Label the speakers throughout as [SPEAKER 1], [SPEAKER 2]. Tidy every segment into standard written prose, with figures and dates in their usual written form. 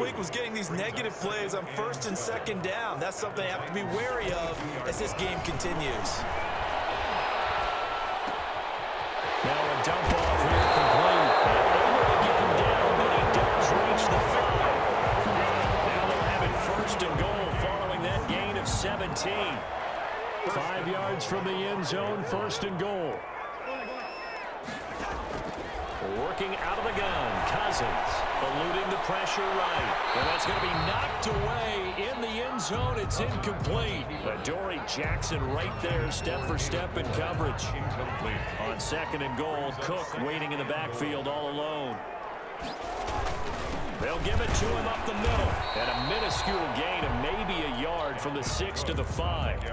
[SPEAKER 1] week was getting these negative plays on first and second down. That's something I have to be wary of as this game continues.
[SPEAKER 2] Now a dump off here complete. Able to get him down, but he does reach the 5. Now they'll have it first and goal following that gain of 17. 5 yards from the end zone, first and goal. Working out of the gun, Cousins eluding the pressure right. And that's going to be knocked away in the end zone. It's incomplete. Adoree Jackson right there, step for step in coverage. Incomplete. On second and goal, Cook waiting in the backfield all alone. They'll give it to him up the middle. And a minuscule gain of maybe a yard from the 6 to the 5.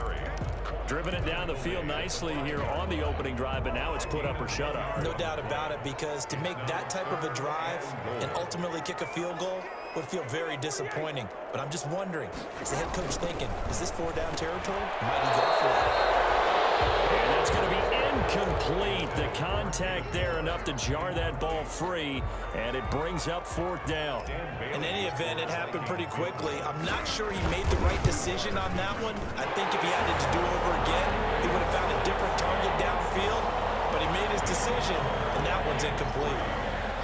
[SPEAKER 2] Driven it down the field nicely here on the opening drive, but now it's put up or shut up.
[SPEAKER 1] No doubt about it, because to make that type of a drive and ultimately kick a field goal would feel very disappointing. But I'm just wondering, is the head coach thinking, is this 4-down territory? Might he go for it?
[SPEAKER 2] And that's going to be incomplete. The contact there enough to jar that ball free, and it brings up 4th down.
[SPEAKER 1] In any event, it happened pretty quickly. I'm not sure he made the right decision on that one. I think if he had it to do over again, he would have found a different target downfield, but he made his decision, and that one's incomplete.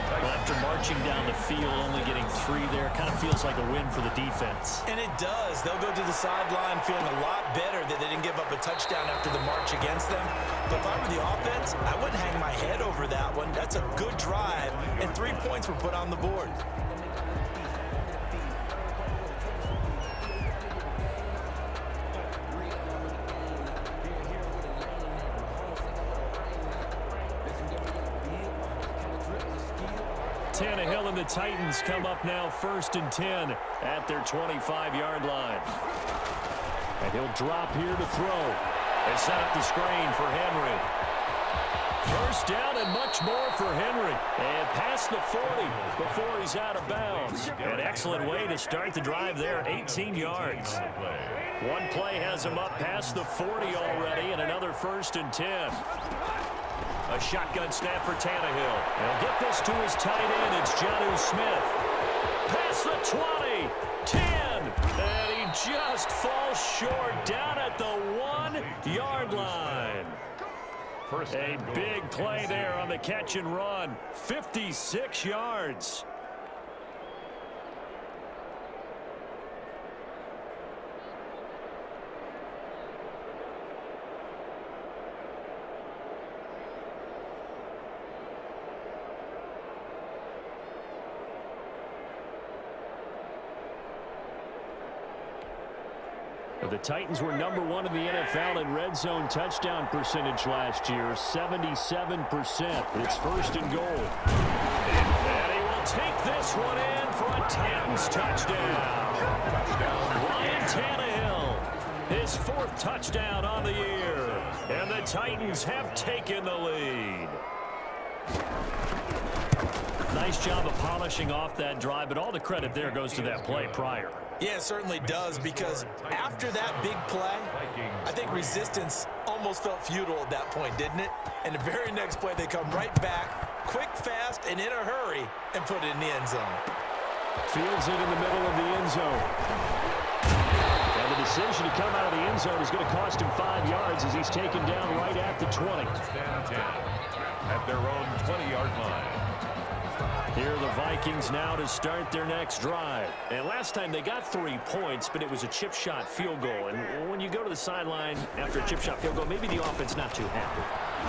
[SPEAKER 2] Well, after marching down the field, only getting 3 there, kind of feels like a win for the defense.
[SPEAKER 1] And it does. They'll go to the sideline feeling a lot better that they didn't give up a touchdown after the march against them. But if I were the offense, I wouldn't hang my head over that one. That's a good drive, and 3 points were put on the board.
[SPEAKER 2] Tannehill and the Titans come up now 1st and 10 at their 25-yard line. And he'll drop here to throw. They set up the screen for Henry. First down and much more for Henry. And past the 40 before he's out of bounds. An excellent way to start the drive there, 18 yards. One play has him up past the 40 already, and another 1st and 10. A shotgun snap for Tannehill. He'll get this to his tight end. It's Jonnu Smith. Past the 20, 10, and he just falls short down at the 1-yard line. A big play there on the catch and run. 56 yards. The Titans were number 1 in the NFL in red zone touchdown percentage last year, 77%. It's 1st and goal. And he will take this one in for a Titans touchdown. Ryan Tannehill, his 4th touchdown on the year. And the Titans have taken the lead. Nice job of polishing off that drive, but all the credit there goes to that play prior.
[SPEAKER 1] Yeah, it certainly does, because after that big play, I think resistance almost felt futile at that point, didn't it? And the very next play, they come right back, quick, fast, and in a hurry, and put it in the end zone.
[SPEAKER 2] Fields it in the middle of the end zone. And the decision to come out of the end zone is going to cost him 5 yards as he's taken down right at the 20.
[SPEAKER 3] At their own 20-yard line.
[SPEAKER 2] Here are the Vikings now to start their next drive. And last time they got 3 points, but it was a chip shot field goal. And when you go to the sideline after a chip shot field goal, maybe the offense not too happy.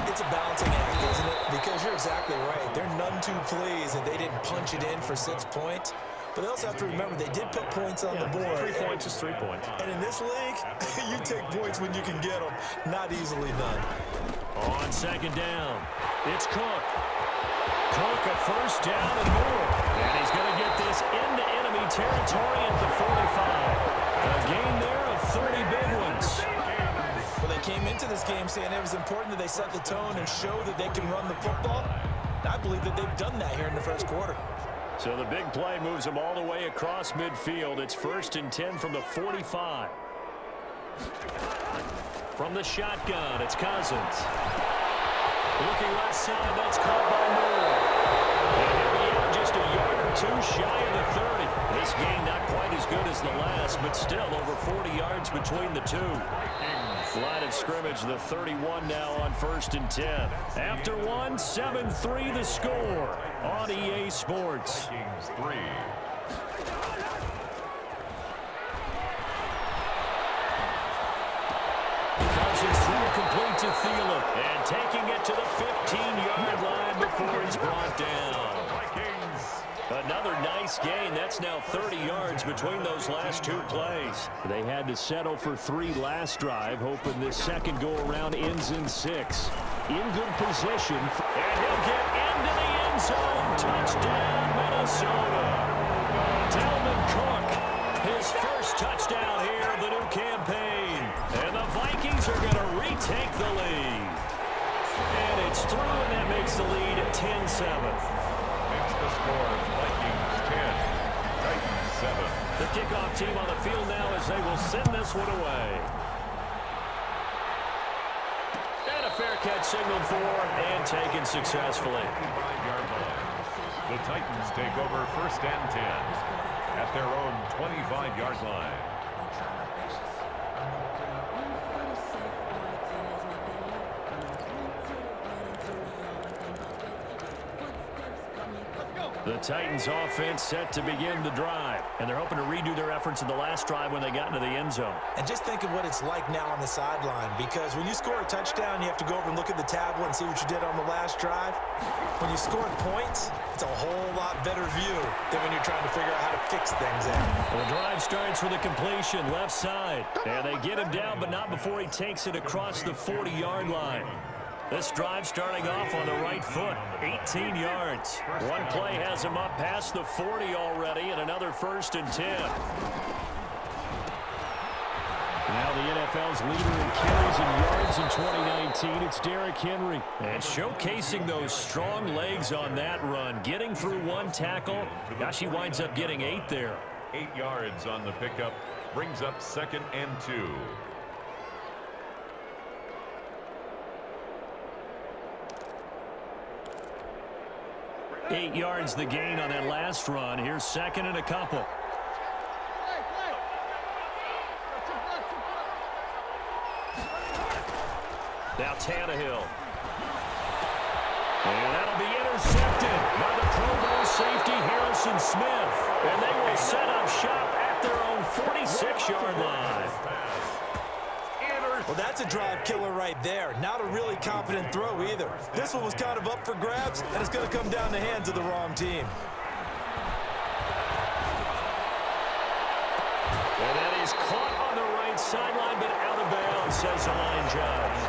[SPEAKER 1] It's a balancing act, isn't it? Because you're exactly right. They're none too pleased that they didn't punch it in for 6 points. But they also have to remember they did put points on the board.
[SPEAKER 2] 3 points is 3 points.
[SPEAKER 1] And in this league, you take points when you can get them. Not easily done.
[SPEAKER 2] On second down, it's Cook. Cook a first down and more. And he's going to get this into enemy territory at the 45. A gain there of 30 big ones.
[SPEAKER 1] Well, they came into this game saying it was important that they set the tone and show that they can run the football. I believe that they've done that here in the first quarter.
[SPEAKER 2] So the big play moves them all the way across midfield. It's 1st and 10 from the 45. From the shotgun, it's Cousins. Looking left side, that's caught by Moore. And he'll be out just a yard or 2 shy of the 30. This game not quite as good as the last, but still over 40 yards between the two. Line of scrimmage, the 31 now on 1st and 10. After one, 7-3 the score on EA Sports.
[SPEAKER 3] Vikings 3.
[SPEAKER 2] Cousins throw complete to Thielen, and taking it to the 15-yard line before he's brought down. Another nice gain. That's now 30 yards between those last two plays. They had to settle for 3 last drive, hoping this second go-around ends in 6. In good position, and he'll get into the end zone. Touchdown, Minnesota. Dalvin Cook, his first touchdown here of the new campaign. And the Vikings are going to retake the lead. And it's through, and that makes the lead 10-7.
[SPEAKER 3] The score, Vikings 10, Titans 7.
[SPEAKER 2] The kickoff team on the field now as they will send this one away. And a fair catch signaled for and taken successfully.
[SPEAKER 3] 25-yard line. The Titans take over 1st and 10 at their own 25-yard line.
[SPEAKER 2] The Titans offense set to begin the drive, and they're hoping to redo their efforts in the last drive when they got into the end zone.
[SPEAKER 1] And just think of what it's like now on the sideline, because when you score a touchdown, you have to go over and look at the tablet and see what you did on the last drive. When you scored points, it's a whole lot better view than when you're trying to figure out how to fix things out.
[SPEAKER 2] The drive starts with a completion left side, and they get him down, but not before he takes it across the 40-yard line. This drive starting off on the right foot, 18 yards. One play has him up past the 40 already, and another 1st and 10. Now the NFL's leader in carries and yards in 2019, it's Derrick Henry. And showcasing those strong legs on that run, getting through one tackle. Gosh, he winds up getting 8 there.
[SPEAKER 3] 8 yards on the pickup, brings up 2nd and 2.
[SPEAKER 2] 8 yards the gain on that last run. Here's 2nd and a couple. Now Tannehill. And that'll be intercepted by the Pro Bowl safety Harrison Smith. And they will set up shop at their own 46-yard line.
[SPEAKER 1] Well, that's a drive killer right there. Not a really confident throw either. This one was kind of up for grabs, and it's going to come down the hands of the wrong team.
[SPEAKER 2] And that is caught on the right sideline, but out of bounds, says the line judge.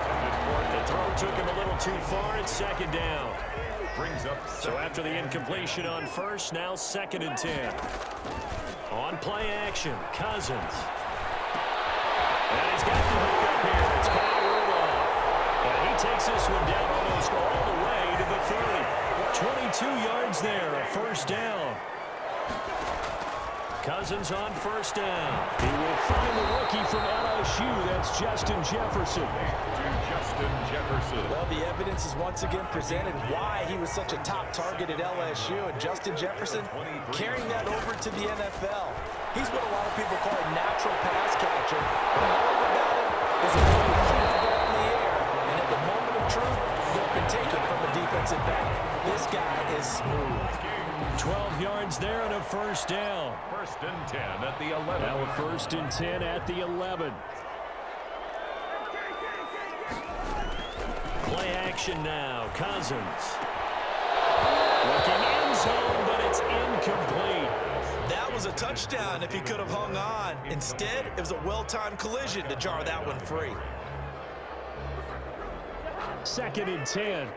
[SPEAKER 2] The throw took him a little too far. It's 2nd down.
[SPEAKER 3] Brings up
[SPEAKER 2] so after the incompletion on 1st, now 2nd and 10. On play action, Cousins. And he's got the hook up here. It's Kyle Rudolph. And he takes this one down almost all the way to the 30. 22 yards there, a 1st down. Cousins on 1st down. He will find the rookie from LSU. That's Justin Jefferson.
[SPEAKER 3] Justin Jefferson.
[SPEAKER 1] Well, the evidence is once again presented why he was such a top target at LSU. And Justin Jefferson carrying that over to the NFL. He's what a lot of people call a natural pass catcher. But all about him is a way to keep the ball in the air. And at the moment of truth, you can take it from a defensive back. This guy is smooth.
[SPEAKER 2] 12 yards there and a 1st down.
[SPEAKER 3] 1st and 10 at the 11.
[SPEAKER 2] Now a 1st and 10 at the 11. Play action now. Cousins. Looking end zone, but it's incomplete.
[SPEAKER 1] That was a touchdown if he could have hung on. Instead, it was a well-timed collision to jar that one free.
[SPEAKER 2] 2nd and 10.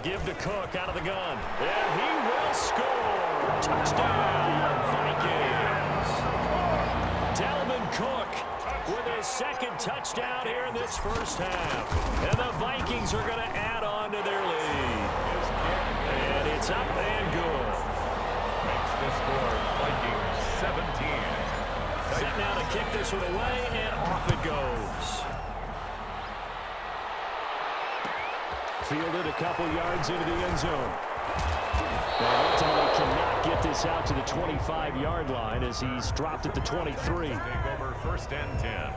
[SPEAKER 2] Give to Cook out of the gun. And he will score. Touchdown, Vikings. Dalvin Cook with his 2nd touchdown here in this 1st half. And the Vikings are going to add on to their lead. And it's up and good.
[SPEAKER 3] Makes the score Vikings 17,
[SPEAKER 2] Set now to kick this one away, and off it goes. Fielded a couple yards into the end zone. And ultimately cannot get this out to the 25-yard line as he's dropped at the 23.
[SPEAKER 3] Take over 1st and 10.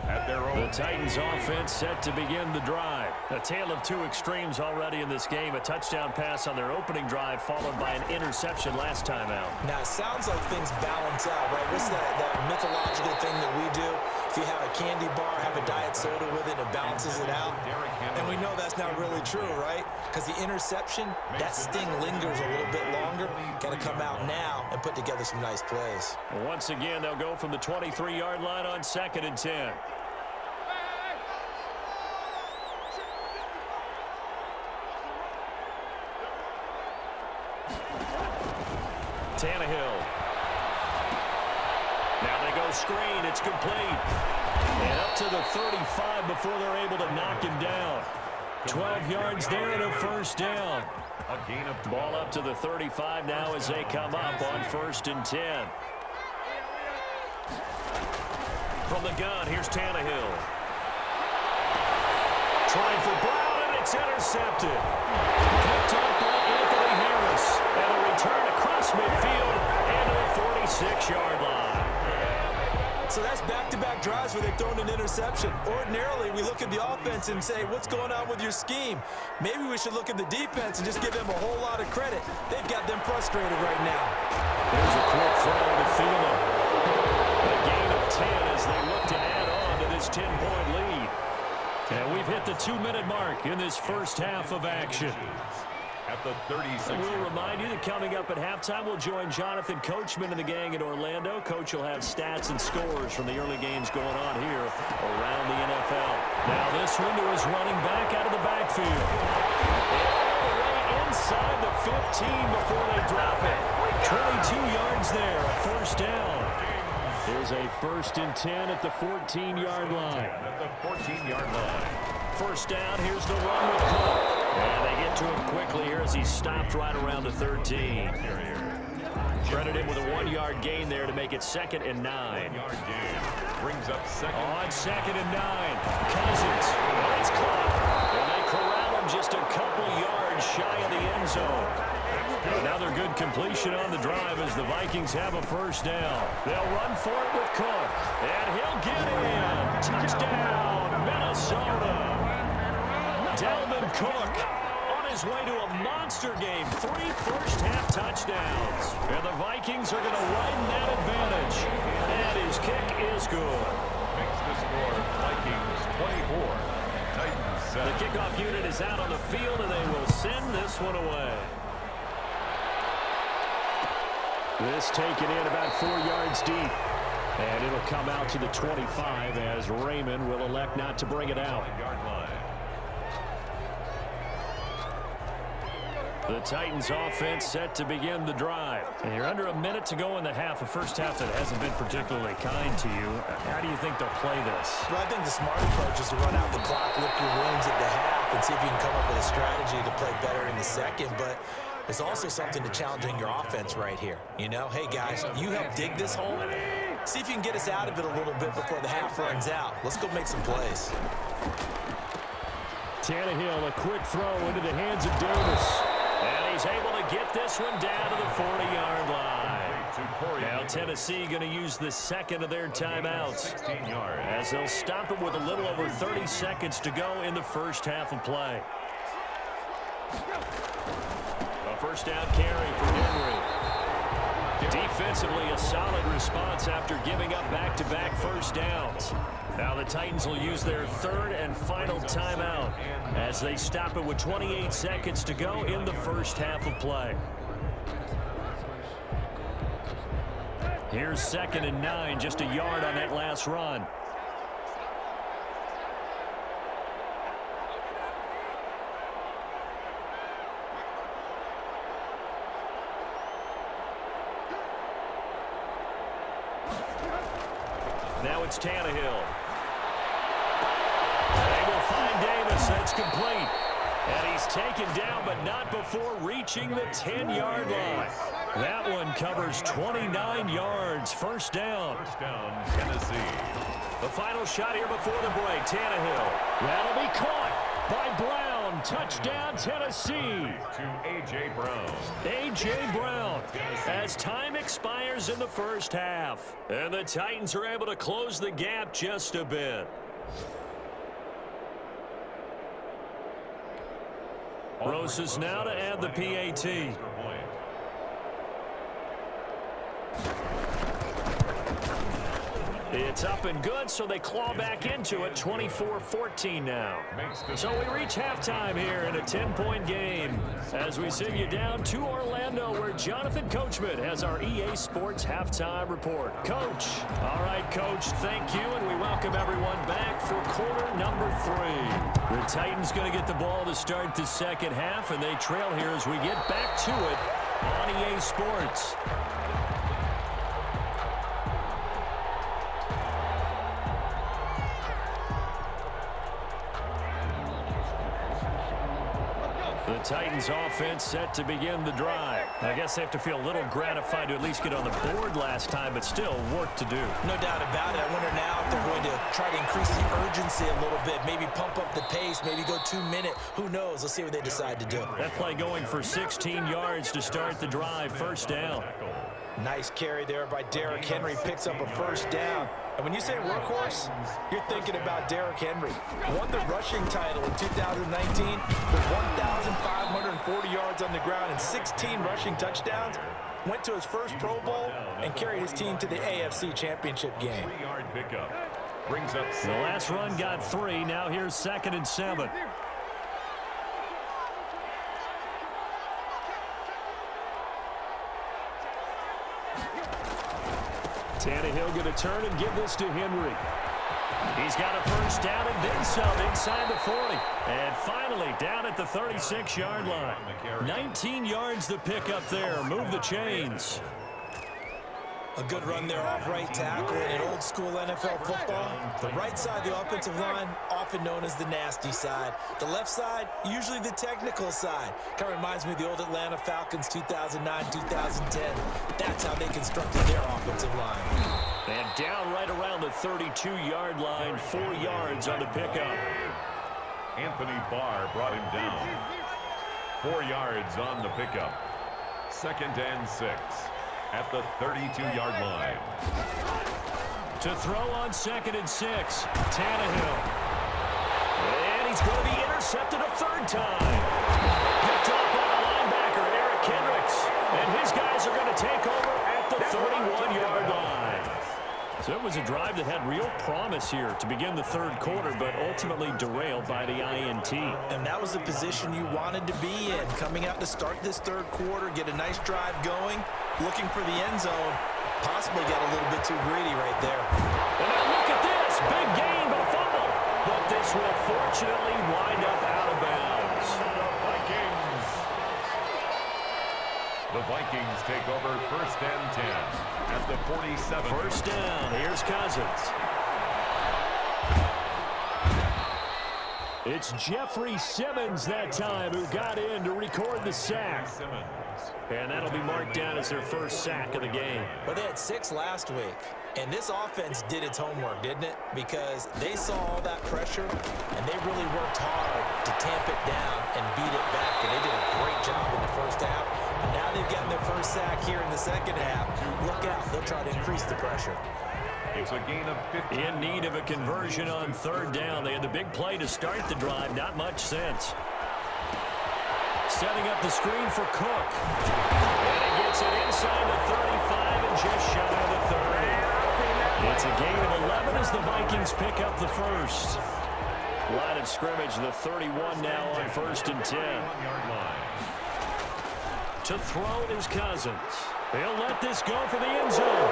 [SPEAKER 3] At their own.
[SPEAKER 2] The Titans offense set to begin the drive. A tale of two extremes already in this game. A touchdown pass on their opening drive followed by an interception last time out.
[SPEAKER 1] Now, it sounds like things balance out, right? What's that mythological thing that we do? If you have a candy bar, have a diet soda with it, it balances it out. And we know that's not really true, right? Because the interception, that sting lingers a little bit longer. Got to come out now and put together some nice plays.
[SPEAKER 2] Once again, they'll go from the 23-yard line on 2nd and 10. Tannehill. Now they go screen. It's complete. And up to the 35 before they're able to knock him down. 12 yards there and a 1st down.
[SPEAKER 3] A gain of 12.
[SPEAKER 2] Ball up to the 35 now as they come up on 1st and 10. From the gun, here's Tannehill. Trying for Brown, and it's intercepted. Picked up by Anthony Harris. And a return across midfield and to the 46-yard line.
[SPEAKER 1] So that's back-to-back drives where they've thrown an interception. Ordinarily, we look at the offense and say, what's going on with your scheme? Maybe we should look at the defense and just give them a whole lot of credit. They've got them frustrated right now.
[SPEAKER 2] There's a quick throw to Thielen. A gain of 10 as they look to add on to this 10-point lead. And we've hit the 2-minute mark in this first half of action.
[SPEAKER 3] At the 36.
[SPEAKER 2] We'll remind you that coming up at halftime, we'll join Jonathan Coachman and the gang in Orlando. Coach will have stats and scores from the early games going on here around the NFL. Now this one to his running back out of the backfield. All the way inside the 15 before they drop it. 22 yards there, a 1st down. Here's a 1st and 10 at the 14-yard line.
[SPEAKER 3] At the 14-yard line.
[SPEAKER 2] 1st down, here's the run with Cook. And they get to him quickly here as he stopped right around the 13. Credit him with a 1-yard gain there to make it 2nd and 9.
[SPEAKER 3] 1-yard gain. Brings up 2nd.
[SPEAKER 2] On 2nd and 9. Cousins. Nice clock. And they corral him just a couple yards shy of the end zone. Another good completion on the drive as the Vikings have a 1st down. They'll run for it with Cook. And he'll get in. Touchdown, Minnesota. Dalvin Cook on his way to a monster game. 3 first-half touchdowns. And the Vikings are going to widen that advantage. And his kick is good.
[SPEAKER 3] Makes the score Vikings 24. Titans 7.
[SPEAKER 2] The kickoff unit is out on the field, and they will send this one away. This taken in about 4 yards deep. And it'll come out to the 25 as Raymond will elect not to bring it out.
[SPEAKER 3] 5-yard line.
[SPEAKER 2] The Titans offense set to begin the drive. And you're under a minute to go in the half, a first half that hasn't been particularly kind to you. How do you think they'll play this?
[SPEAKER 1] Well, I think the smart approach is to run out the clock, lick your wounds at the half, and see if you can come up with a strategy to play better in the second. But there's also something to challenging your offense right here. You know, hey, guys, you help dig this hole. See if you can get us out of it a little bit before the half runs out. Let's go make some plays.
[SPEAKER 2] Tannehill, a quick throw into the hands of Davis. And he's able to get this one down to the 40-yard line. Now Tennessee going to use the 2nd of their timeouts
[SPEAKER 3] 16 yards.
[SPEAKER 2] as they'll stop it with a little over 30 seconds to go in the first half of play. A 1st down carry for Henry. Defensively, a solid response after giving up back-to-back 1st downs. Now the Titans will use their 3rd and final timeout as they stop it with 28 seconds to go in the first half of play. Here's 2nd and 9, just a yard on that last run. Now it's Tannehill. They will find Davis. That's complete. And he's taken down, but not before reaching the 10-yard line. That one covers 29 yards. First down.
[SPEAKER 3] First down, Tennessee.
[SPEAKER 2] The final shot here before the break. Tannehill. That'll be caught by Brown. Touchdown, Tennessee.
[SPEAKER 3] To A.J. Brown.
[SPEAKER 2] A.J. Brown as time expires in the first half. And the Titans are able to close the gap just a bit. Rosas now to add the PAT. It's up and good, so they claw back into it, 24-14 now. So we reach halftime here in a 10-point game as we send you down to Orlando, where Jonathan Coachman has our EA Sports Halftime Report. Coach. All right, Coach, thank you, and we welcome everyone back for quarter number 3. The Titans going to get the ball to start the second half, and they trail here as we get back to it on EA Sports. The Titans offense set to begin the drive. I guess they have to feel a little gratified to at least get on the board last time, but still work to do.
[SPEAKER 1] No doubt about it. I wonder now if they're going to try to increase the urgency a little bit, maybe pump up the pace, maybe go 2-minute. Who knows? Let's see what they decide to do.
[SPEAKER 2] That play going for 16 yards to start the drive. First down.
[SPEAKER 1] Nice carry there by Derrick Henry. Picks up a first down. And when you say workhorse, you're thinking about Derrick Henry. Won the rushing title in 2019 with 1,540 yards on the ground and 16 rushing touchdowns. Went to his first Pro Bowl and carried his team to the AFC Championship game.
[SPEAKER 3] 3-yard pickup. Brings up
[SPEAKER 2] the last run got 3. Now here's 2nd and 7. Tannehill going to turn and give this to Henry. He's got a first down and then some inside the 40. And finally down at the 36-yard line. 19 yards to pick up there. Move the chains.
[SPEAKER 1] A good run there off right tackle in old school NFL football. The right side of the offensive line, often known as the nasty side. The left side, usually the technical side. Kind of reminds me of the old Atlanta Falcons 2009, 2010. That's how they constructed their offensive line.
[SPEAKER 2] And down right around the 32-yard line, 4 yards on the pickup.
[SPEAKER 3] Anthony Barr brought him down. 4 yards on the pickup. 2nd and 6. At the 32-yard line.
[SPEAKER 2] To throw on 2nd and 6, Tannehill. And he's going to be intercepted a third time. Picked up by the linebacker, Eric Kendricks. And his guys are going to take over at the 31-yard line. So it was a drive that had real promise here to begin the third quarter, but ultimately derailed by the INT.
[SPEAKER 1] And that was the position you wanted to be in. Coming out to start this third quarter, get a nice drive going, looking for the end zone. Possibly got a little bit too greedy right there.
[SPEAKER 2] And now look at this. Big gain, but a fumble. But this will fortunately wind up out of bounds.
[SPEAKER 3] The Vikings take over 1st and 10 at the 47.
[SPEAKER 2] First down. Here's Cousins. It's Jeffrey Simmons that time who got in to record the sack. And that'll be marked down as their first sack of the game.
[SPEAKER 1] But they had 6 last week. And this offense did its homework, didn't it? Because they saw all that pressure, and they really worked hard to tamp it down and beat it back. And they did a great job in the first half. And now they've gotten their first sack here in the second half. Look out. They'll try to increase the pressure.
[SPEAKER 3] It's a gain of 15.
[SPEAKER 2] In need of a conversion on third down. They had the big play to start the drive. Not much sense. Setting up the screen for Cook. And he gets it inside the 35 and just shy of the 30. It's a gain of 11 as the Vikings pick up the first. Line of scrimmage, the 31 now on 1st and 10. To throw is Cousins. He'll let this go for the end zone.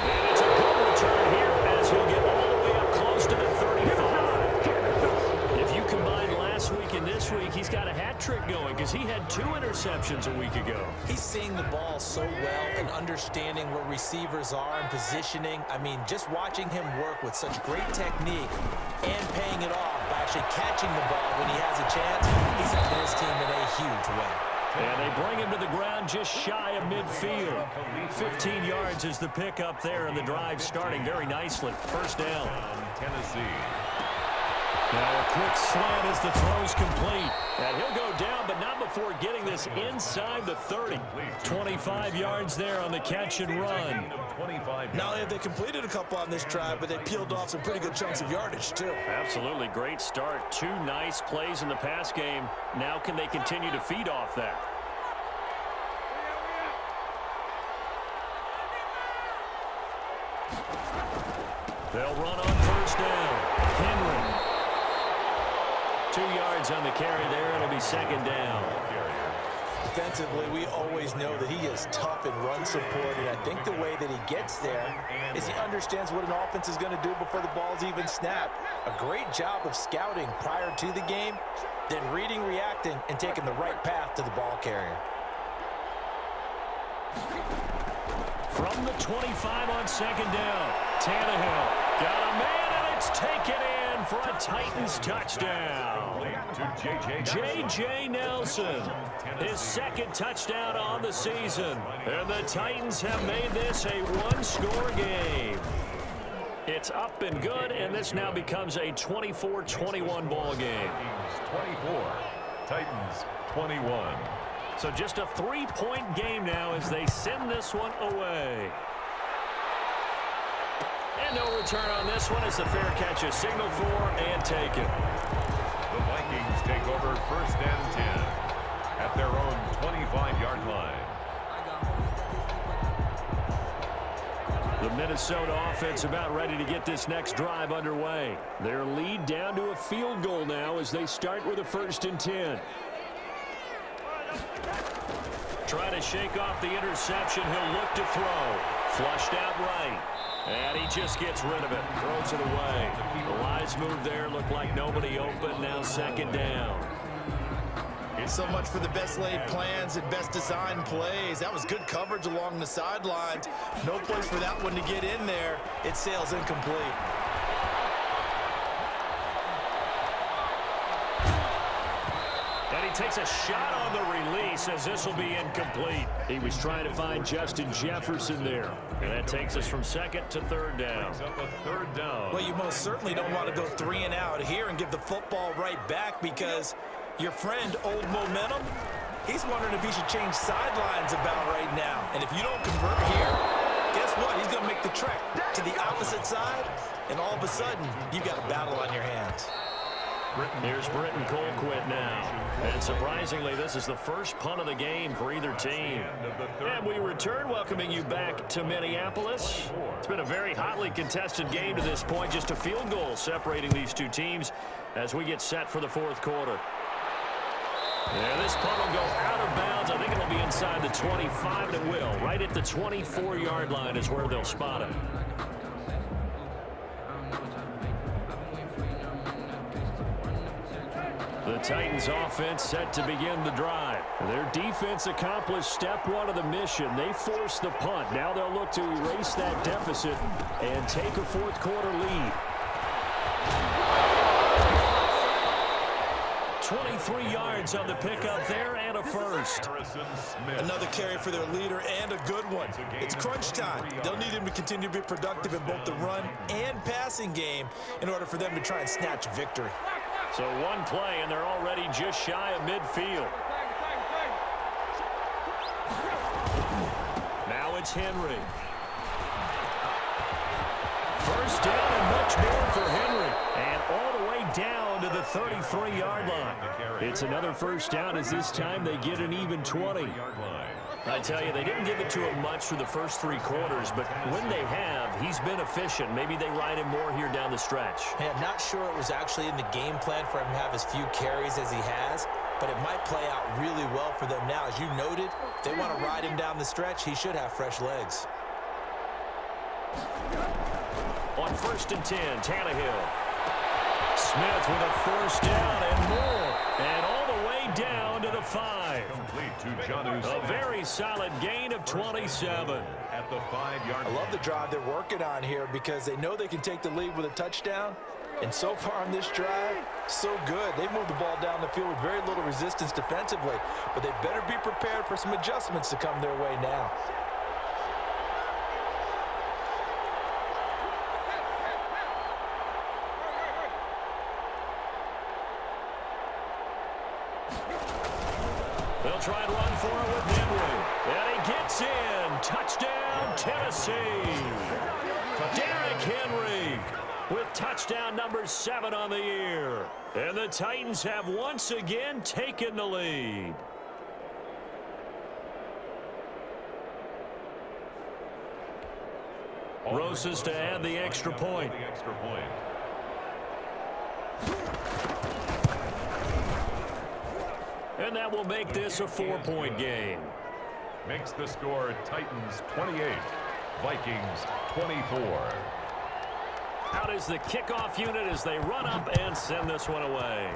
[SPEAKER 2] And it's a good return here as he'll get all the way up close to the 35. If you combine last week and this week, he's got a hat trick going because he had 2 interceptions a week ago.
[SPEAKER 1] He's seeing the ball so well and understanding where receivers are and positioning. I mean, just watching him work with such great technique and paying it off by actually catching the ball when he has a chance. He's helping his team in a huge way.
[SPEAKER 2] And they bring him to the ground just shy of midfield. 15 yards is the pickup there, and the drive starting very nicely. First down.
[SPEAKER 3] Tennessee.
[SPEAKER 2] Now a quick slant as the throw's complete. And he'll go down, but not before getting this inside the 30. 25 yards there on the catch and run.
[SPEAKER 1] Not only have they completed a couple on this drive, but they peeled off some pretty good chunks of yardage, too.
[SPEAKER 2] Absolutely great start. 2 nice plays in the pass game. Now can they continue to feed off that? They'll run on first down. Henry. 2 yards on the carry there. It'll be second down.
[SPEAKER 1] Defensively, we always know that he is tough in run support, and I think the way that he gets there is he understands what an offense is going to do before the ball's even snapped. A great job of scouting prior to the game, then reading, reacting, and taking the right path to the ball carrier.
[SPEAKER 2] From the 25 on second down, Tannehill got a man, and it's taken in for a Titans touchdown. J.J. Nelson, his second touchdown on the season. And the Titans have made this a one-score game. It's up and good, and this now becomes a 24-21 ball game.
[SPEAKER 3] 24, Titans 21.
[SPEAKER 2] So just a 3-point game now as they send this one away. And no return on this one as the fair catch is signaled for and taken.
[SPEAKER 3] The Vikings take over first and 10 at their own 25-yard line.
[SPEAKER 2] The Minnesota offense about ready to get this next drive underway. Their lead down to a field goal now as they start with a first and 10. Try to shake off the interception. He'll look to throw. Flushed out right. And he just gets rid of it. Throws it away. The wise move there. Looked like nobody open. Now second down.
[SPEAKER 1] So much for the best laid plans and best designed plays. That was good coverage along the sidelines. No place for that one to get in there. It sails incomplete.
[SPEAKER 2] And he takes a shot on the release as this will be incomplete. He was trying to find Justin Jefferson there. And that takes us from second to third down.
[SPEAKER 1] Well, you most certainly don't want to go 3 and out here and give the football right back because your friend, Old Momentum, he's wondering if he should change sidelines about right now. And if you don't convert here, guess what? He's going to make the trek to the opposite side, and all of a sudden, you've got a battle on your hands.
[SPEAKER 2] Here's Britton Colquitt now. And surprisingly, this is the first punt of the game for either team. And we return, welcoming you back to Minneapolis. It's been a very hotly contested game to this point. Just a field goal separating these two teams as we get set for the fourth quarter. Yeah, this punt will go out of bounds. I think it'll be inside the 25, and it will. Right at the 24-yard line is where they'll spot it. The Titans offense set to begin the drive. Their defense accomplished step 1 of the mission. They forced the punt. Now they'll look to erase that deficit and take a fourth quarter lead. 23 yards on the pickup there and a first.
[SPEAKER 1] Another carry for their leader and a good one. It's crunch time. They'll need him to continue to be productive in both the run and passing game in order for them to try and snatch victory.
[SPEAKER 2] So one play, and they're already just shy of midfield. Now it's Henry. First down and much more for Henry. And all the way down to the 33-yard line. It's another first down as this time they get an even 20. I tell you, they didn't give it to him much for the first 3 quarters, but when they have, he's been efficient. Maybe they ride him more here down the stretch.
[SPEAKER 1] Yeah, not sure it was actually in the game plan for him to have as few carries as he has, but it might play out really well for them now. As you noted, if they want to ride him down the stretch, he should have fresh legs.
[SPEAKER 2] On first and 10, Tannehill. Smith with a first down and more. And all the way down to the 5. A very solid gain of 27.
[SPEAKER 3] At the 5-yard line.
[SPEAKER 1] I love the drive they're working on here because they know they can take the lead with a touchdown, And so far on this drive, so good. They moved the ball down the field with very little resistance defensively, but they better be prepared for some adjustments to come their way now.
[SPEAKER 2] They'll try and run for it with Henry. And he gets in. Touchdown, Tennessee. Derrick Henry with touchdown number 7 on the year. And the Titans have once again taken the lead. Roses to add the extra point. And that will make this a 4-point game.
[SPEAKER 3] Makes the score Titans 28, Vikings 24.
[SPEAKER 2] Out is the kickoff unit as they run up and send this one away.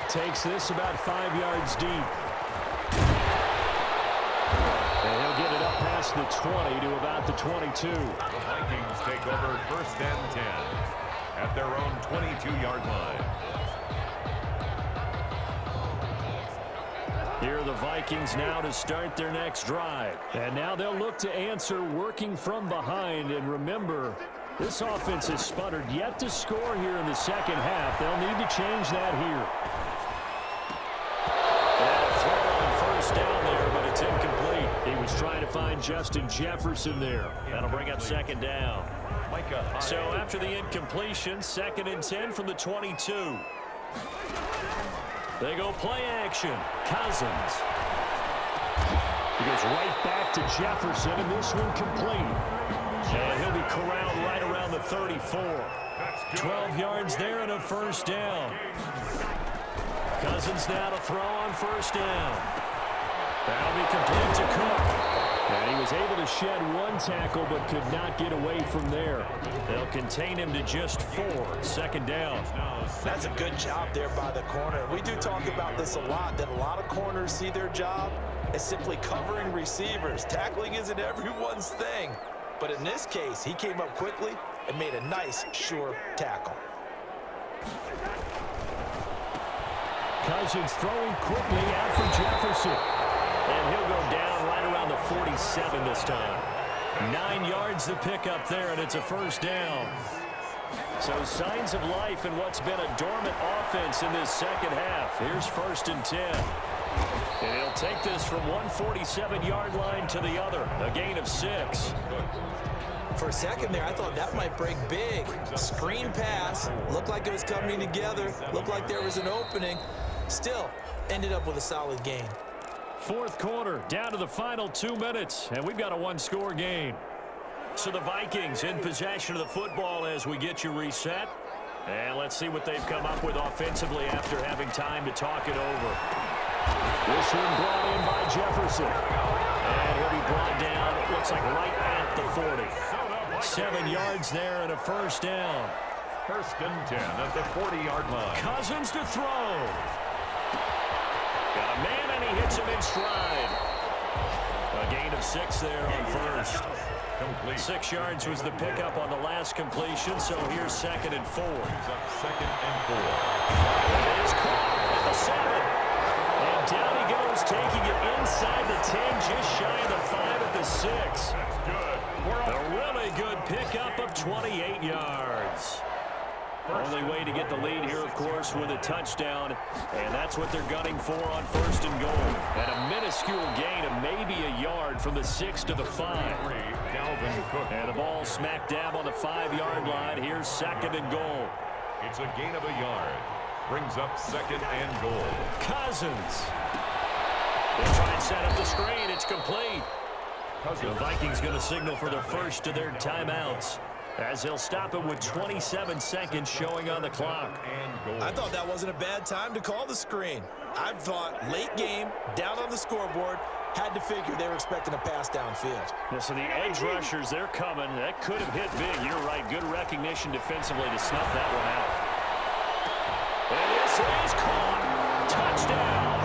[SPEAKER 2] Takes this about 5 yards deep. And he'll get it up past the 20 to about the 22.
[SPEAKER 3] The Vikings take over 1st and 10 at their own 22-yard line.
[SPEAKER 2] Here are the Vikings now to start their next drive. And now they'll look to answer working from behind. And remember, this offense has sputtered yet to score here in the second half. They'll need to change that here. And throw on first down there, but it's incomplete. He was trying to find Justin Jefferson there. That'll bring up 2nd down. So after the incompletion, 2nd and 10 from the 22. They go play action. Cousins. He goes right back to Jefferson, and this one complete. And he'll be corralled right around the 34. 12 yards there and a 1st down. Cousins now to throw on 1st down. That'll be complete to Cook. And he was able to shed 1 tackle but could not get away from there. They'll contain him to just 4. 2nd down.
[SPEAKER 1] That's a good job there by the corner. We do talk about this a lot, that a lot of corners see their job as simply covering receivers. Tackling isn't everyone's thing. But in this case, he came up quickly and made a nice, sure tackle.
[SPEAKER 2] Cousins throwing quickly out for Jefferson. And he'll go down right around the 47 this time. 9 yards to pick up there, and it's a 1st down. So signs of life in what's been a dormant offense in this second half. Here's 1st and 10. And he'll take this from one 47-yard line to the other. A gain of 6.
[SPEAKER 1] For a second there, I thought that might break big. Screen pass. Looked like it was coming together. Looked like there was an opening. Still, ended up with a solid gain.
[SPEAKER 2] 4th quarter, down to the final 2 minutes, and we've got a 1-score game. So the Vikings in possession of the football as we get you reset. And let's see what they've come up with offensively after having time to talk it over. This one brought in by Jefferson. And he'll be brought down, it looks like right at the 40. 7 yards there and a 1st down.
[SPEAKER 3] 1st and 10 at the 40-yard line.
[SPEAKER 2] Cousins to throw. Got a man, and he hits him in stride. A gain of 6 there on 1st.
[SPEAKER 3] Complete.
[SPEAKER 2] 6 yards was the pickup on the last completion, so here's 2nd and 4.
[SPEAKER 3] 2nd and 4.
[SPEAKER 2] It is caught at the 7. And down he goes, taking it inside the 10, just shy of the 5 at the 6.
[SPEAKER 3] That's good.
[SPEAKER 2] A really good pickup of 28 yards. Only way to get the lead here, of course, with a touchdown, and that's what they're gunning for on 1st and goal. And a minuscule gain of maybe a yard from the 6 to the 5. And the ball smack dab on the 5-yard line. Here's 2nd and goal.
[SPEAKER 3] It's a gain of a yard. Brings up 2nd and goal.
[SPEAKER 2] Cousins. They'll try and set up the screen. It's complete. The Vikings going to signal for the first of their timeouts, as they'll stop it with 27 seconds showing on the clock.
[SPEAKER 1] I thought that wasn't a bad time to call the screen. I thought late game, down on the scoreboard, had to figure they were expecting a pass downfield.
[SPEAKER 2] Yeah, so the edge rushers, they're coming. That could have hit big. You're right. Good recognition defensively to snuff that one out. And this is caught. Touchdown.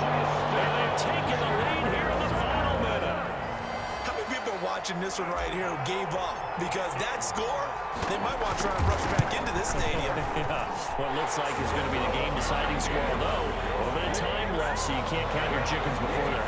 [SPEAKER 2] And they've taken the lead here in the final minute.
[SPEAKER 1] How many people are watching watching this one right here who gave up, because that score, they might want to try and rush back into this stadium.
[SPEAKER 2] Yeah, what looks like is going to be the game-deciding score, although a little bit of time left, so you can't count your chickens before they're